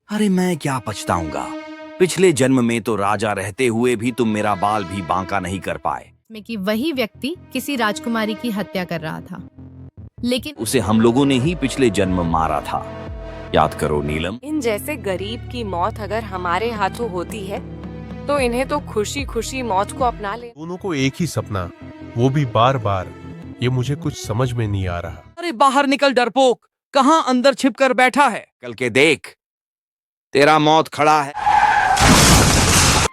अरे मैं क्या पछताऊंगा। पिछले जन्म में तो राजा रहते हुए भी तुम मेरा बाल भी बांका नहीं कर पाए। में कि वही व्यक्ति किसी राजकुमारी की हत्या कर रहा था, लेकिन उसे हम लोगों ने ही पिछले जन्म मारा था। याद करो नीलम। इन जैसे गरीब की मौत अगर हमारे हाथों होती है तो इन्हें तो खुशी खुशी मौत को अपना ले। दोनों को एक ही सपना, वो भी बार बार। ये मुझे कुछ समझ में नहीं आ रहा। अरे बाहर निकल डरपोक, कहाँ अंदर छिप कर बैठा है? कल के देख, तेरा मौत खड़ा है।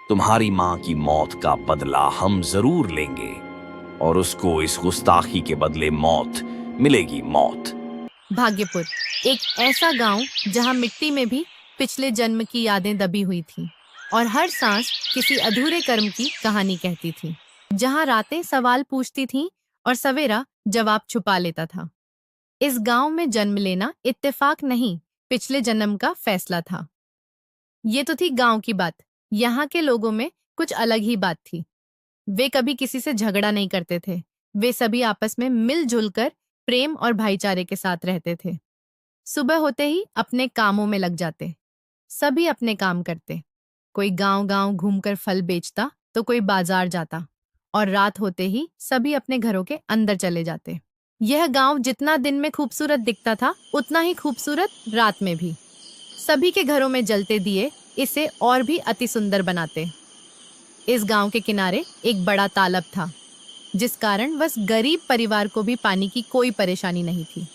तुम्हारी माँ की मौत का बदला हम जरूर लेंगे और उसको इस गुस्ताखी के बदले मौत मिलेगी, मौत। भाग्यपुर एक ऐसा गांव जहां मिट्टी में भी पिछले जन्म की यादें दबी हुई थीं और हर सांस किसी अधूरे कर्म की कहानी कहती थी। जहां रातें सवाल पूछती थीं और सवेरा जवाब छुपा लेता था। इस गांव में जन्म लेना इत्तेफाक नहीं, पिछले जन्म का फैसला था। ये तो थी गांव की बात। यहाँ के लोगों में कुछ अलग ही बात थी। वे कभी किसी से झगड़ा नहीं करते थे। वे सभी आपस में मिलजुल कर प्रेम और भाईचारे के साथ रहते थे। सुबह होते ही अपने कामों में लग जाते। सभी अपने काम करते। कोई गांव-गांव घूमकर फल बेचता तो कोई बाजार जाता और रात होते ही सभी अपने घरों के अंदर चले जाते। यह गांव जितना दिन में खूबसूरत दिखता था, उतना ही खूबसूरत रात में भी। सभी के घरों में जलते दिए इसे और भी अति सुंदर बनाते। इस गांव के किनारे एक बड़ा तालाब था, जिस कारण बस गरीब परिवार को भी पानी की कोई परेशानी नहीं थी।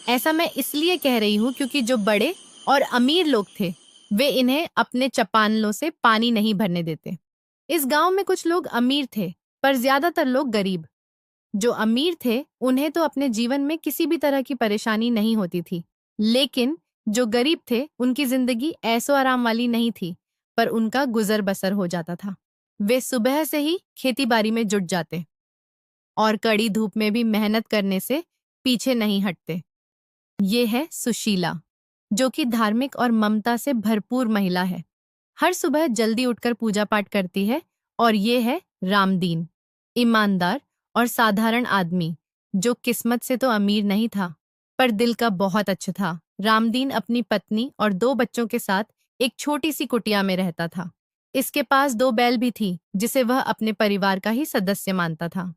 ऐसा मैं इसलिए कह रही हूँ क्योंकि जो बड़े और अमीर लोग थे, वे इन्हें अपने चपानलों से पानी नहीं भरने देते। इस गांव में कुछ लोग अमीर थे, पर ज्यादातर लोग गरीब। जो अमीर थे, उन्हें तो अपने जीवन में किसी भी तरह की परेशानी नहीं होती थी, लेकिन जो गरीब थे, उनकी जिंदगी ऐसो आराम वाली नहीं थी, पर उनका गुजर बसर हो जाता था। वे सुबह से ही खेती बाड़ी में जुट जाते और कड़ी धूप में भी मेहनत करने से पीछे नहीं हटते। ये है सुशीला, जो कि धार्मिक और ममता से भरपूर महिला है। हर सुबह जल्दी उठकर पूजा पाठ करती है। और ये है रामदीन, ईमानदार और साधारण आदमी, जो किस्मत से तो अमीर नहीं था, पर दिल का बहुत अच्छा था। रामदीन अपनी पत्नी और 2 बच्चों के साथ एक छोटी सी कुटिया में रहता था। इसके पास 2 बैल भी थी, जिसे वह अपने परिवार का ही सदस्य मानता था।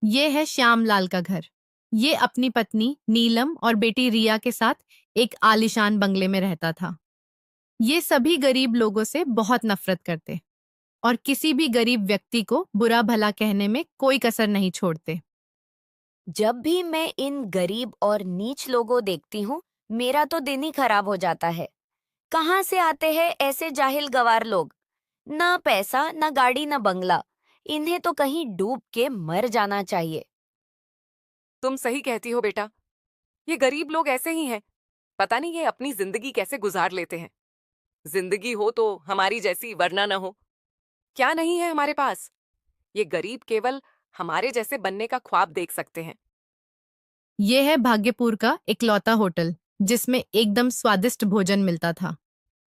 ये है श्यामलाल का घर। ये अपनी पत्नी नीलम और बेटी रिया के साथ एक आलीशान बंगले में रहता था। ये सभी गरीब लोगों से बहुत नफरत करते और किसी भी गरीब व्यक्ति को बुरा भला कहने में कोई कसर नहीं छोड़ते। जब भी मैं इन गरीब और नीच लोगों देखती हूँ, मेरा तो दिन ही खराब हो जाता है। कहाँ से आते हैं ऐसे जाहिल गवार लोग? ना पैसा, ना गाड़ी, ना बंगला। इन्हें तो कहीं डूब के मर जाना चाहिए। तुम सही कहती हो बेटा, ये गरीब लोग ऐसे ही हैं। पता नहीं ये अपनी जिंदगी कैसे गुजार लेते हैं। जिंदगी हो तो हमारी जैसी, वरना न हो। क्या नहीं है हमारे पास? ये गरीब केवल हमारे जैसे बनने का ख्वाब देख सकते हैं। ये है भाग्यपुर का इकलौता होटल, जिसमें एकदम स्वादिष्ट भोजन मिलता था,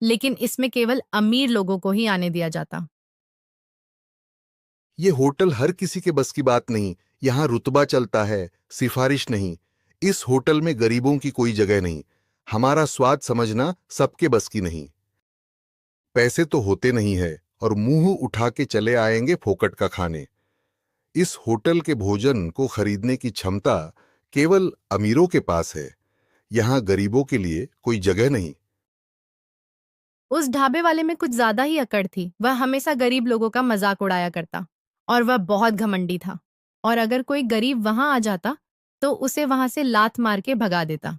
लेकिन इसमें केवल अमीर लोगों को ही आने दिया जाता। ये होटल हर किसी के बस की बात नहीं। यहाँ रुतबा चलता है, सिफारिश नहीं। इस होटल में गरीबों की कोई जगह नहीं। हमारा स्वाद समझना सबके बस की नहीं। पैसे तो होते नहीं है और मुंह उठा के चले आएंगे फोकट का खाने। इस होटल के भोजन को खरीदने की क्षमता केवल अमीरों के पास है। यहाँ गरीबों के लिए कोई जगह नहीं। उस ढाबे वाले में कुछ ज्यादा ही अकड़ थी। वह हमेशा गरीब लोगों का मजाक उड़ाया करता और वह बहुत घमंडी था। और अगर कोई गरीब वहां आ जाता तो उसे वहां से लात मार के भगा देता।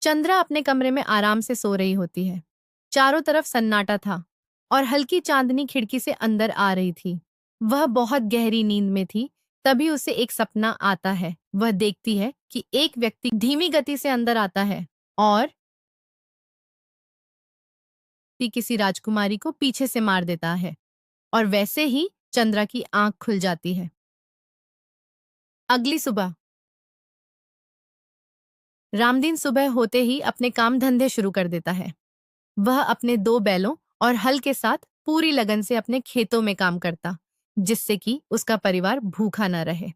चंद्रा अपने कमरे में आराम से सो रही होती है। चारों तरफ सन्नाटा था और हल्की चांदनी खिड़की से अंदर आ रही थी। वह बहुत गहरी नींद में थी। तभी उसे एक सपना आता है। वह देखती है कि एक व्यक्ति धीमी गति से अंदर आता है और किसी राजकुमारी को पीछे से मार देता है। और वैसे ही चंद्रा की आंख खुल जाती है। अगली सुबह रामदीन सुबह होते ही अपने काम धंधे शुरू कर देता है। वह अपने 2 बैलों और हल के साथ पूरी लगन से अपने खेतों में काम करता। जिससे कि उसका परिवार भूखा न रहे।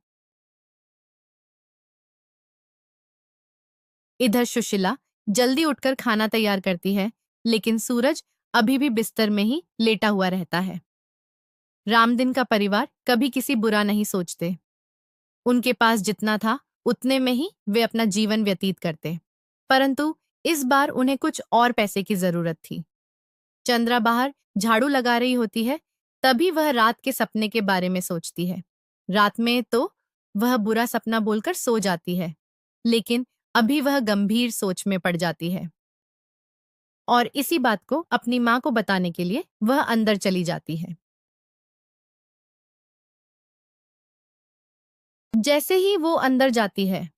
इधर सुशीला जल्दी उठकर खाना तैयार करती है, लेकिन सूरज अभी भी बिस्तर में ही लेटा हुआ रहता है। रामदिन का परिवार कभी किसी बुरा नहीं सोचते। उनके पास जितना था उतने में ही वे अपना जीवन व्यतीत करते, परंतु इस बार उन्हें कुछ और पैसे की जरूरत थी। चंद्रा बाहर झाड़ू लगा रही होती है, तभी वह रात के सपने के बारे में सोचती है। रात में तो वह बुरा सपना बोलकर सो जाती है, लेकिन अभी वह गंभीर सोच में पड़ जाती है और इसी बात को अपनी माँ को बताने के लिए वह अंदर चली जाती है। जैसे ही वो अंदर जाती है,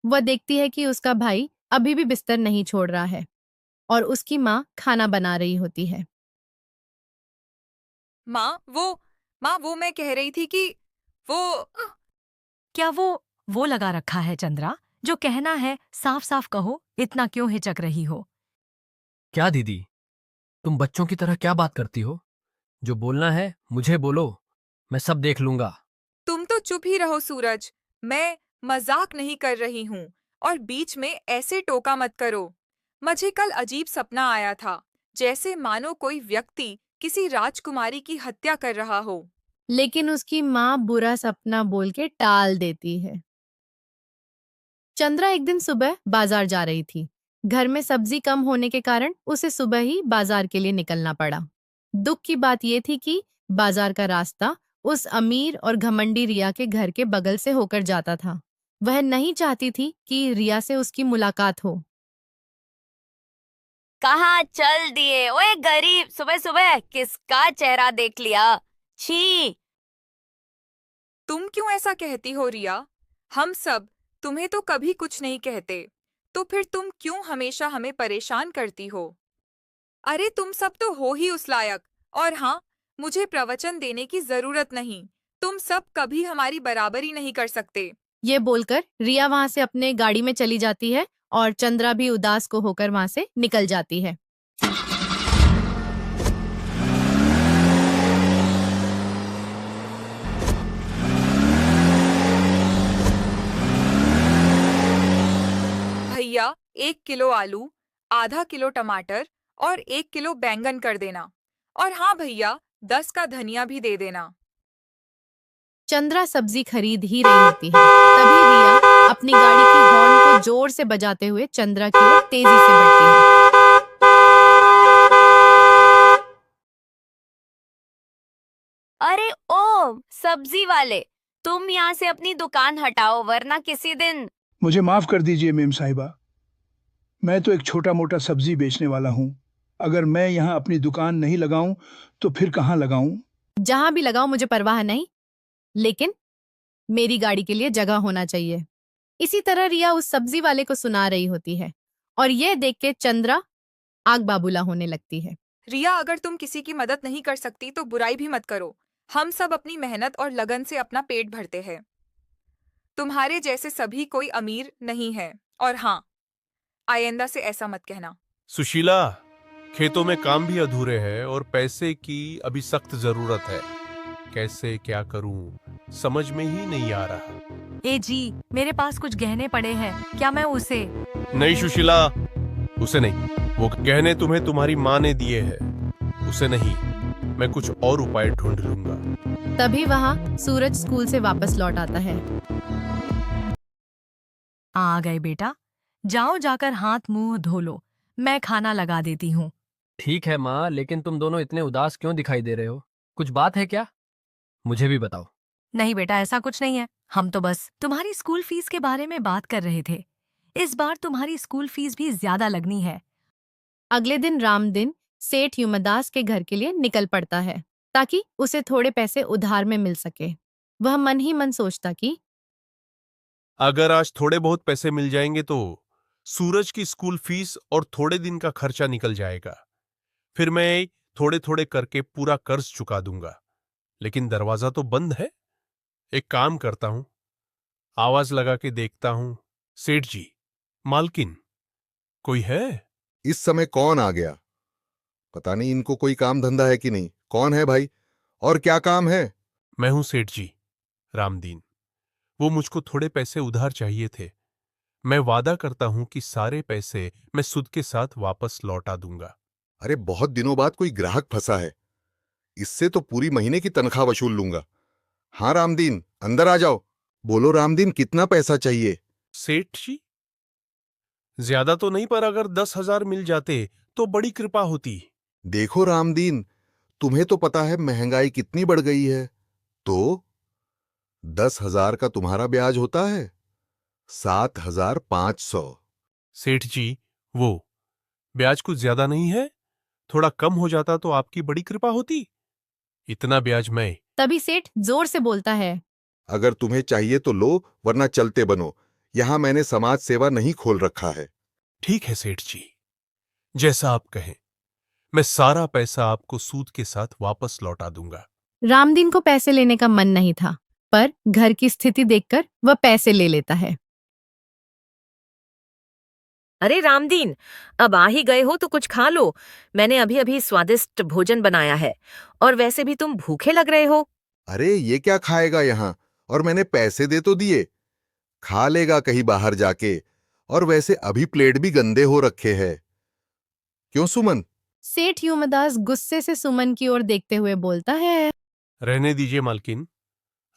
वह देखती है कि उसका भाई अभी भी बिस्तर नहीं छोड़ रहा है और उसकी माँ खाना बना रही होती है। माँ वो मैं कह रही थी कि वो क्या वो लगा रखा है चंद्रा? जो कहना है साफ साफ कहो, इतना क्यों हिचक रही हो? क्या दीदी, तुम बच्चों की तरह क्या बात करती हो? जो बोलना है मुझे बोलो, मैं सब देख लूंगा। तुम तो चुप ही रहो सूरज, मैं मजाक नहीं कर रही हूँ और बीच में ऐसे टोका मत करो। मुझे कल अजीब सपना आया था, जैसे मानो कोई व्यक्ति किसी राजकुमारी की हत्या कर रहा हो। लेकिन उसकी माँ बुरा सपना बोल के टाल देती है। चंद्रा एक दिन सुबह बाजार जा रही थी। घर में सब्जी कम होने के कारण उसे सुबह ही बाजार के लिए निकलना पड़ा। दुख की बात यह थी कि बाजार का रास्ता उस अमीर और घमंडी रिया के घर के बगल से होकर जाता था। वह नहीं चाहती थी कि रिया से उसकी मुलाकात हो। कहाँ चल दिए ओए गरीब, सुबह सुबह किसका चेहरा देख लिया? छी! तुम क्यों ऐसा कहती हो रिया? हम सब तुम्हें तो कभी कुछ नहीं कहते, तो फिर तुम क्यों हमेशा हमें परेशान करती हो? अरे तुम सब तो हो ही उस लायक, और हाँ, मुझे प्रवचन देने की जरूरत नहीं। तुम सब कभी हमारी बराबरी नहीं कर सकते। ये बोलकर रिया वहां से अपने गाड़ी में चली जाती है और चंद्रा भी उदास को होकर वहां से निकल जाती है। भैया 1 किलो आलू, आधा किलो टमाटर और 1 किलो बैंगन कर देना। और हाँ भैया, 10 का धनिया भी दे देना। चंद्रा सब्जी खरीद ही रही होती है, तभी रिया अपनी गाड़ी की हॉर्न को जोर से बजाते हुए चंद्रा की ओर तेजी से बढ़ती है। अरे ओ सब्जी वाले, तुम यहाँ से अपनी दुकान हटाओ, वरना किसी दिन। मुझे माफ कर दीजिए मेम साहिबा, मैं तो एक छोटा मोटा सब्जी बेचने वाला हूँ। अगर मैं यहाँ अपनी दुकान नहीं लगाऊं तो फिर कहाँ लगाऊं? जहां भी लगाओ मुझे परवाह नहीं, लेकिन मेरी गाड़ी के लिए जगह होना चाहिए। इसी तरह रिया उस सब्जी वाले को सुना रही होती है और यह देख के चंद्रा आग बाबूला होने लगती है। रिया, अगर तुम किसी की मदद नहीं कर सकती तो बुराई भी मत करो। हम सब अपनी मेहनत और लगन से अपना पेट भरते हैं। तुम्हारे जैसे सभी कोई अमीर नहीं है। और हाँ, आइंदा से ऐसा मत कहना। सुशीला, खेतों में काम भी अधूरे हैं और पैसे की अभी सख्त जरूरत है। कैसे क्या करूं समझ में ही नहीं आ रहा। ए जी, मेरे पास कुछ गहने पड़े हैं, क्या मैं उसे? नहीं सुशीला, उसे नहीं। वो गहने तुम्हें तुम्हारी माँ ने दिए हैं, उसे नहीं। मैं कुछ और उपाय ढूंढ लूंगा। तभी वहां सूरज स्कूल से वापस लौट आता है। आ गए बेटा, जाओ जाकर हाथ मुंह धो लो, मैं खाना लगा देती हूँ। ठीक है माँ, लेकिन तुम दोनों इतने उदास क्यों दिखाई दे रहे हो? कुछ बात है क्या? मुझे भी बताओ। नहीं बेटा, ऐसा कुछ नहीं है। हम तो बस तुम्हारी स्कूल फीस के बारे में बात कर रहे थे। इस बार तुम्हारी स्कूल फीस भी ज्यादा लगनी है। अगले दिन रामदिन सेठ युमदास के घर के लिए निकल पड़ता है ताकि उसे थोड़े पैसे उधार में मिल सके। वह मन ही मन सोचता कि अगर आज थोड़े बहुत पैसे मिल जाएंगे तो सूरज की स्कूल फीस और थोड़े दिन का खर्चा निकल जाएगा। फिर मैं थोड़े थोड़े करके पूरा कर्ज चुका दूंगा। लेकिन दरवाजा तो बंद है। एक काम करता हूं, आवाज लगा के देखता हूं। सेठ जी, मालकिन, कोई है? इस समय कौन आ गया? पता नहीं इनको कोई काम धंधा है कि नहीं। कौन है भाई, और क्या काम है? मैं हूं सेठ जी, रामदीन। वो मुझको थोड़े पैसे उधार चाहिए थे। मैं वादा करता हूं कि सारे पैसे मैं सूद के साथ वापस लौटा दूंगा। अरे बहुत दिनों बाद कोई ग्राहक फंसा है, इससे तो पूरी महीने की तनख्वाह वसूल लूंगा। हाँ रामदीन, अंदर आ जाओ। बोलो रामदीन, कितना पैसा चाहिए? सेठ जी, ज्यादा तो नहीं, पर अगर 10,000 मिल जाते तो बड़ी कृपा होती। देखो रामदीन, तुम्हें तो पता है महंगाई कितनी बढ़ गई है। तो 10,000 का तुम्हारा ब्याज होता है 7,500। सेठ जी, वो ब्याज कुछ ज्यादा नहीं है? थोड़ा कम हो जाता तो आपकी बड़ी कृपा होती। इतना ब्याज मैं। तभी सेठ जोर से बोलता है, अगर तुम्हें चाहिए तो लो, वरना चलते बनो। यहां मैंने समाज सेवा नहीं खोल रखा है। ठीक है सेठ जी, जैसा आप कहें। मैं सारा पैसा आपको सूद के साथ वापस लौटा दूंगा। रामदीन को पैसे लेने का मन नहीं था, पर घर की स्थिति देखकर वह पैसे ले लेता है। अरे रामदीन, अब आ ही गए हो तो कुछ खा लो। मैंने अभी अभी स्वादिष्ट भोजन बनाया है, और वैसे भी तुम भूखे लग रहे हो। अरे ये क्या खाएगा यहां? और मैंने पैसे दे तो दिए, खा लेगा कहीं बाहर जाके। और वैसे अभी प्लेट भी गंदे हो रखे हैं। क्यों सुमन? सेठ युमदास गुस्से से सुमन की ओर देखते हुए बोलता है, रहने दीजिए मालकिन,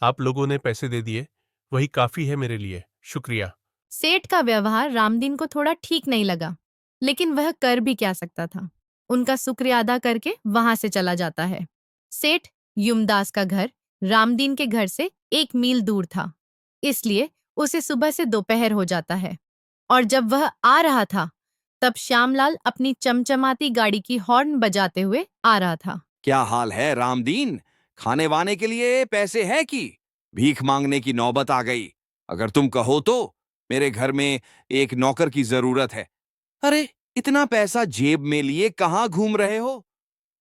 आप लोगों ने पैसे दे दिए, वही काफी है मेरे लिए। शुक्रिया। सेठ का व्यवहार रामदीन को थोड़ा ठीक नहीं लगा, लेकिन वह कर भी क्या सकता था। उनका शुक्रिया अदा करके वहां से चला जाता है। सेठ युमदास का घर रामदीन के घर से 1 मील दूर था, इसलिए उसे सुबह से दोपहर हो जाता है। और जब वह आ रहा था, तब श्यामलाल अपनी चमचमाती गाड़ी की हॉर्न बजाते हुए आ रहा था। क्या हाल है रामदीन? खाने वाने के लिए पैसे है कि भीख मांगने की नौबत आ गई? अगर तुम कहो तो मेरे घर में एक नौकर की जरूरत है। अरे इतना पैसा जेब में लिए कहाँ घूम रहे हो?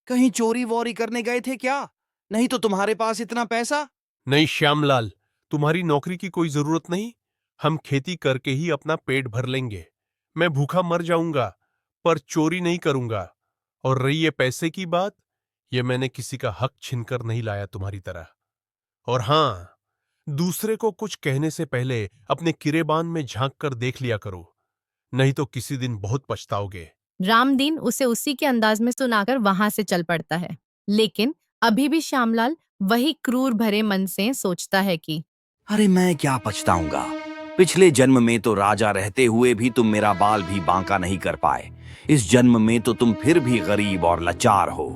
कहीं चोरी वोरी करने गए थे क्या? नहीं तो तुम्हारे पास इतना पैसा। नहीं श्यामलाल, तुम्हारी नौकरी की कोई जरूरत नहीं। हम खेती करके ही अपना पेट भर लेंगे। मैं भूखा मर जाऊंगा, पर चोरी नहीं करूंगा। और रही ये पैसे की बात, ये मैंने किसी का हक छीनकर नहीं लाया तुम्हारी तरह। और हां, दूसरे को कुछ कहने से पहले अपने किरेबान में झांक कर देख लिया करो, नहीं तो किसी दिन बहुत पछताओगे। रामदीन उसे उसी के अंदाज में सुनाकर वहां से चल पड़ता है। लेकिन अभी भी श्यामलाल वही क्रूर भरे मन से सोचता है कि अरे मैं क्या पछताऊंगा? पिछले जन्म में तो राजा रहते हुए भी तुम मेरा बाल भी बांका नहीं कर पाए। इस जन्म में तो तुम फिर भी गरीब और लाचार हो।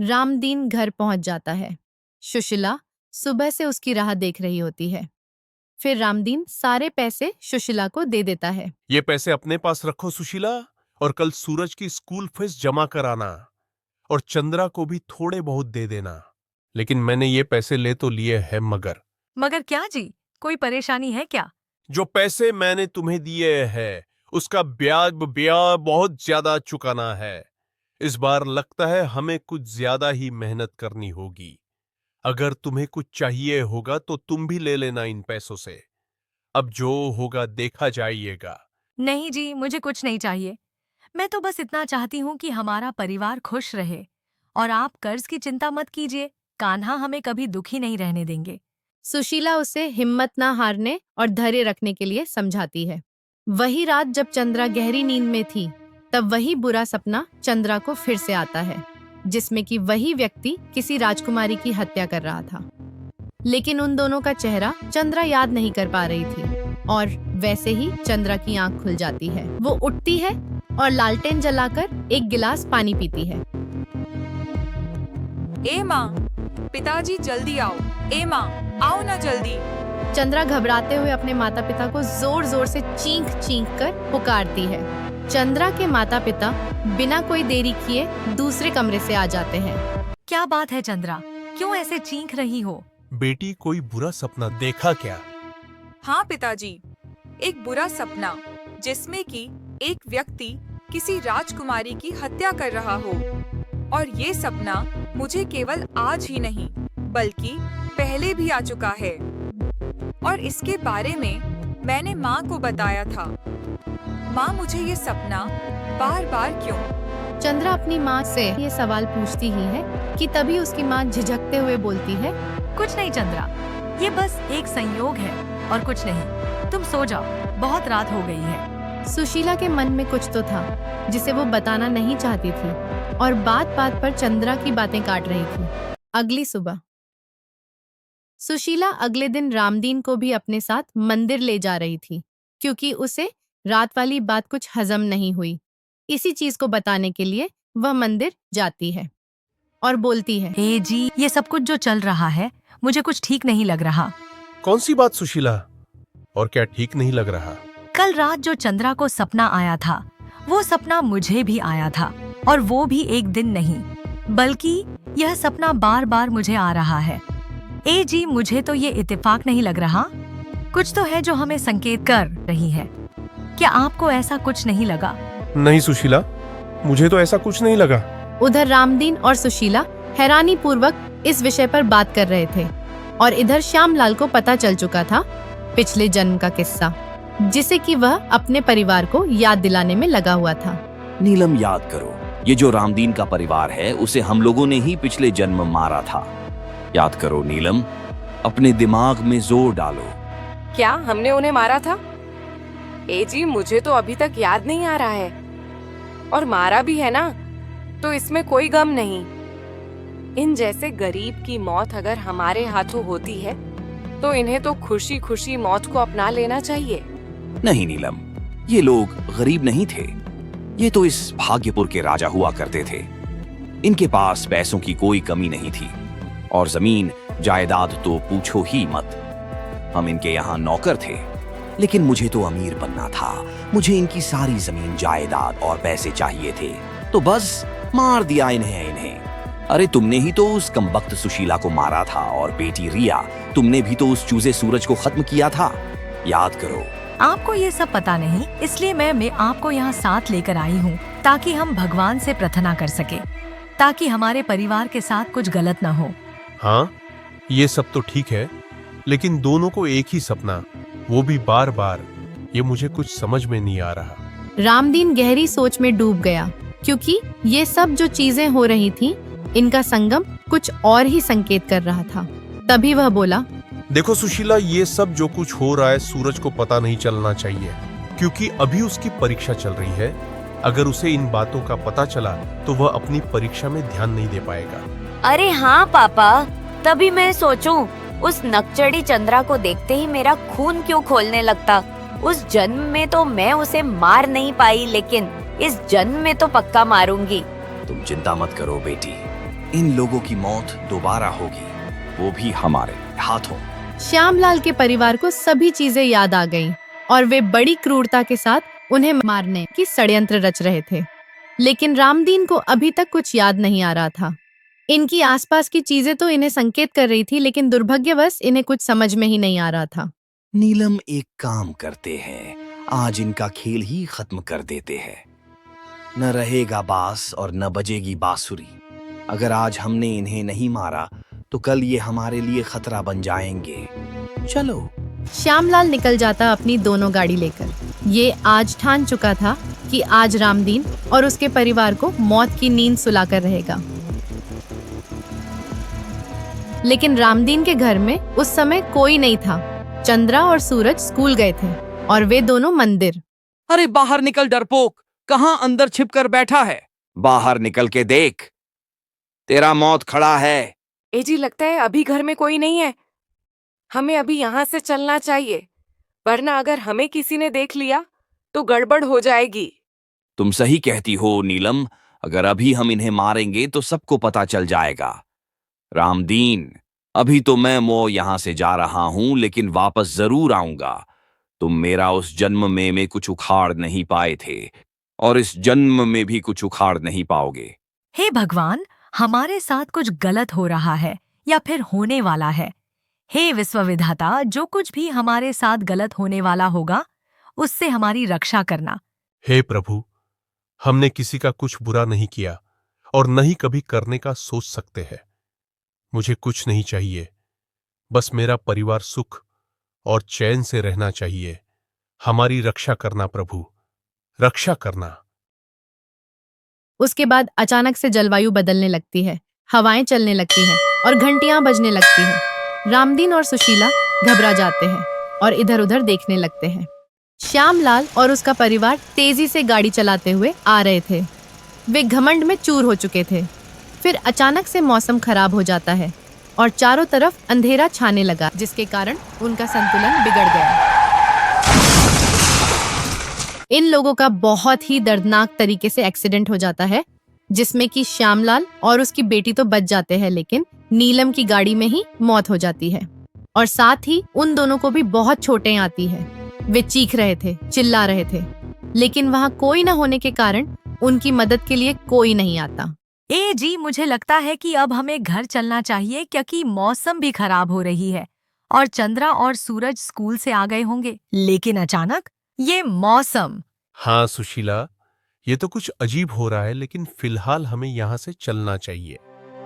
रामदीन घर पहुंच जाता है। सुशीला सुबह से उसकी राह देख रही होती है। फिर रामदीन सारे पैसे सुशीला को दे देता है। ये पैसे अपने पास रखो सुशीला, और कल सूरज की स्कूल फीस जमा कराना। और चंद्रा को भी थोड़े बहुत दे देना। लेकिन मैंने ये पैसे ले तो लिए हैं, मगर क्या जी, कोई परेशानी है क्या? जो पैसे मैंने तुम्हें दिए हैं उसका ब्याज बहुत ज्यादा चुकाना है। इस बार लगता है हमें कुछ ज्यादा ही मेहनत करनी होगी। अगर तुम्हें कुछ चाहिए होगा तो तुम भी ले लेना इन पैसों से। अब जो होगा देखा जाइएगा। नहीं जी, मुझे कुछ नहीं चाहिए। मैं तो बस इतना चाहती हूँ कि हमारा परिवार खुश रहे। और आप कर्ज की चिंता मत कीजिए, कान्हा हमें कभी दुखी नहीं रहने देंगे। सुशीला उसे हिम्मत ना हारने और धैर्य रखने के लिए समझाती है। वही रात जब चंद्रा गहरी नींद में थी, तब वही बुरा सपना चंद्रा को फिर से आता है, जिसमें कि वही व्यक्ति किसी राजकुमारी की हत्या कर रहा था। लेकिन उन दोनों का चेहरा चंद्रा याद नहीं कर पा रही थी। और वैसे ही चंद्रा की आंख खुल जाती है। वो उठती है और लालटेन जलाकर एक गिलास पानी पीती है। ए माँ, पिताजी जल्दी आओ। ए माँ, आओ ना जल्दी। चंद्रा घबराते हुए अपने माता पिता को जोर जोर से चीख चीख कर पुकारती है। चंद्रा के माता पिता बिना कोई देरी किए दूसरे कमरे से आ जाते हैं। क्या बात है चंद्रा, क्यों ऐसे चीख रही हो? बेटी, कोई बुरा सपना देखा क्या? हाँ पिताजी, एक बुरा सपना जिसमें कि एक व्यक्ति किसी राजकुमारी की हत्या कर रहा हो। और ये सपना मुझे केवल आज ही नहीं बल्कि पहले भी आ चुका है। और इसके बारे में मैंने माँ को बताया था। माँ, मुझे ये सपना बार बार क्यों? चंद्रा अपनी माँ से ये सवाल पूछती ही है कि तभी उसकी माँ झिझकते हुए बोलती है, कुछ नहीं चंद्रा, ये बस एक संयोग है और कुछ नहीं। तुम सो जाओ, बहुत रात हो गई है। सुशीला के मन में कुछ तो था जिसे वो बताना नहीं चाहती थी और बात बात पर चंद्रा की बातें काट रही थी। अगली सुबह सुशीला अगले दिन रामदीन को भी अपने साथ मंदिर ले जा रही थी क्योंकि उसे रात वाली बात कुछ हजम नहीं हुई। इसी चीज को बताने के लिए वह मंदिर जाती है और बोलती है, ए जी, ये सब कुछ जो चल रहा है मुझे कुछ ठीक नहीं लग रहा। कौन सी बात सुशीला? और क्या ठीक नहीं लग रहा? कल रात जो चंद्रा को सपना आया था, वो सपना मुझे भी आया था, और वो भी एक दिन नहीं, बल्कि यह सपना बार बार मुझे आ रहा है। ए जी, मुझे तो ये इत्तेफाक नहीं लग रहा। कुछ तो है जो हमें संकेत कर रही है। क्या आपको ऐसा कुछ नहीं लगा? नहीं सुशीला, मुझे तो ऐसा कुछ नहीं लगा। उधर रामदीन और सुशीला हैरानी पूर्वक इस विषय पर बात कर रहे थे और इधर श्यामलाल को पता चल चुका था पिछले जन्म का किस्सा, जिसे कि वह अपने परिवार को याद दिलाने में लगा हुआ था। नीलम, याद करो, ये जो रामदीन का परिवार है उसे हम लोगों ने ही पिछले जन्म मारा था। याद करो नीलम, अपने दिमाग में जोर डालो। क्या हमने उन्हें मारा था? ए जी, मुझे तो अभी तक याद नहीं आ रहा है। और मारा भी है ना, तो इसमें कोई गम नहीं। इन जैसे गरीब की मौत अगर हमारे हाथों होती है तो इन्हें तो खुशी खुशी मौत को अपना लेना चाहिए। नहीं नीलम, ये लोग गरीब नहीं थे। ये तो इस भाग्यपुर के राजा हुआ करते थे। इनके पास पैसों की कोई कमी नहीं थी और जमीन जायदाद तो पूछो ही मत। हम इनके यहाँ नौकर थे, लेकिन मुझे तो अमीर बनना था। मुझे इनकी सारी जमीन जायदाद और पैसे चाहिए थे, तो बस मार दिया इन्हें। अरे तुमने ही तो उस कमबख्त सुशीला को मारा था, और बेटी रिया, तुमने भी तो उस चूजे सूरज को खत्म किया था। याद करो। आपको ये सब पता नहीं, इसलिए मैं आपको यहाँ साथ लेकर आई हूँ, ताकि हम भगवान से प्रार्थना कर सके, ताकि हमारे परिवार के साथ कुछ गलत ना हो। हाँ, ये सब तो ठीक है, लेकिन दोनों को एक ही सपना, वो भी बार बार, ये मुझे कुछ समझ में नहीं आ रहा। रामदीन गहरी सोच में डूब गया क्योंकि ये सब जो चीजें हो रही थी, इनका संगम कुछ और ही संकेत कर रहा था। तभी वह बोला, देखो सुशीला, ये सब जो कुछ हो रहा है सूरज को पता नहीं चलना चाहिए, क्योंकि अभी उसकी परीक्षा चल रही है। अगर उसे इन बातों का पता चला तो वह अपनी परीक्षा में ध्यान नहीं दे पाएगा। अरे हाँ पापा, तभी मैं सोचूं, उस नकचड़ी चंद्रा को देखते ही मेरा खून क्यों खौलने लगता। उस जन्म में तो मैं उसे मार नहीं पाई, लेकिन इस जन्म में तो पक्का मारूंगी। तुम चिंता मत करो बेटी, इन लोगों की मौत दोबारा होगी, वो भी हमारे हाथों। श्यामलाल के परिवार को सभी चीजें याद आ गईं और वे बड़ी क्रूरता के साथ उन्हें मारने की षड्यंत्र रच रहे थे। लेकिन रामदीन को अभी तक कुछ याद नहीं आ रहा था। इनकी आसपास की चीजें तो इन्हें संकेत कर रही थी, लेकिन दुर्भाग्यवश इन्हें कुछ समझ में ही नहीं आ रहा था। नीलम, एक काम करते हैं, आज इनका खेल ही खत्म कर देते हैं। न रहेगा बांस और न बजेगी बांसुरी। अगर आज हमने इन्हें नहीं मारा तो कल ये हमारे लिए खतरा बन जाएंगे। चलो। श्यामलाल निकल जाता अपनी दोनों गाड़ी लेकर। ये आज ठान चुका था कि आज रामदीन और उसके परिवार को मौत की नींद सुलाकर रहेगा। लेकिन रामदीन के घर में उस समय कोई नहीं था। चंद्रा और सूरज स्कूल गए थे और वे दोनों मंदिर। अरे बाहर निकल डरपोक, कहाँ अंदर छिप कर बैठा है? बाहर निकल के देख, तेरा मौत खड़ा है। ए जी, लगता है अभी घर में कोई नहीं है। हमें अभी यहाँ से चलना चाहिए, वरना अगर हमें किसी ने देख लिया तो गड़बड़ हो जाएगी। तुम सही कहती हो नीलम, अगर अभी हम इन्हें मारेंगे तो सबको पता चल जाएगा। रामदीन, अभी तो मैं यहाँ से जा रहा हूं, लेकिन वापस जरूर आऊंगा। तुम मेरा उस जन्म में कुछ उखाड़ नहीं पाए थे और इस जन्म में भी कुछ उखाड़ नहीं पाओगे। हे भगवान, हमारे साथ कुछ गलत हो रहा है या फिर होने वाला है। हे विश्वविधाता, जो कुछ भी हमारे साथ गलत होने वाला होगा उससे हमारी रक्षा करना। हे प्रभु, हमने किसी का कुछ बुरा नहीं किया और न ही कभी करने का सोच सकते हैं। मुझे कुछ नहीं चाहिए, बस मेरा परिवार सुख और चैन से रहना चाहिए। हमारी रक्षा करना प्रभु, रक्षा करना। उसके बाद अचानक से जलवायु बदलने लगती है, हवाएं चलने लगती हैं और घंटियां बजने लगती हैं। रामदीन और सुशीला घबरा जाते हैं और इधर उधर देखने लगते हैं। श्यामलाल और उसका परिवार तेजी से गाड़ी चलाते हुए आ रहे थे। वे घमंड में चूर हो चुके थे। फिर अचानक से मौसम खराब हो जाता है और चारों तरफ अंधेरा छाने लगा, जिसके कारण उनका संतुलन बिगड़ गया। इन लोगों का बहुत ही दर्दनाक तरीके से एक्सीडेंट हो जाता है, जिसमें कि श्यामलाल और उसकी बेटी तो बच जाते हैं, लेकिन नीलम की गाड़ी में ही मौत हो जाती है। और साथ ही उन दोनों को भी बहुत चोटें आती है। वे चीख रहे थे, चिल्ला रहे थे, लेकिन वहाँ कोई न होने के कारण उनकी मदद के लिए कोई नहीं आता। जी, मुझे लगता है कि अब हमें घर चलना चाहिए क्योंकि मौसम भी खराब हो रही है और चंद्रा और सूरज स्कूल से आ गए होंगे। लेकिन अचानक ये मौसम। हाँ सुशीला, ये तो कुछ अजीब हो रहा है, लेकिन फिलहाल हमें यहाँ से चलना चाहिए।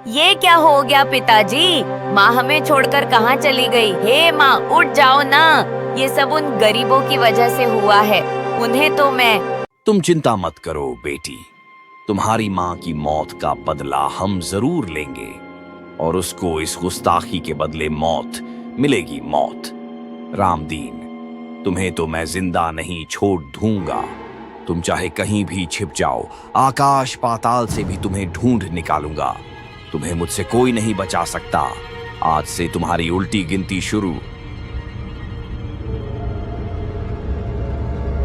ये क्या हो गया पिताजी? माँ हमें छोड़कर कहाँ चली गई? हे माँ, उठ जाओ ना। ये सब उन गरीबों की वजह से हुआ है। उन्हें तो मैं। तुम चिंता मत करो बेटी, तुम्हारी माँ की मौत का बदला हम जरूर लेंगे और उसको इस गुस्ताखी के बदले मौत मिलेगी, मौत। रामदीन, तुम्हें तो मैं जिंदा नहीं छोड़ दूंगा। तुम चाहे कहीं भी छिप जाओ, आकाश पाताल से भी तुम्हें ढूंढ निकालूंगा। तुम्हें मुझसे कोई नहीं बचा सकता। आज से तुम्हारी उल्टी गिनती शुरू।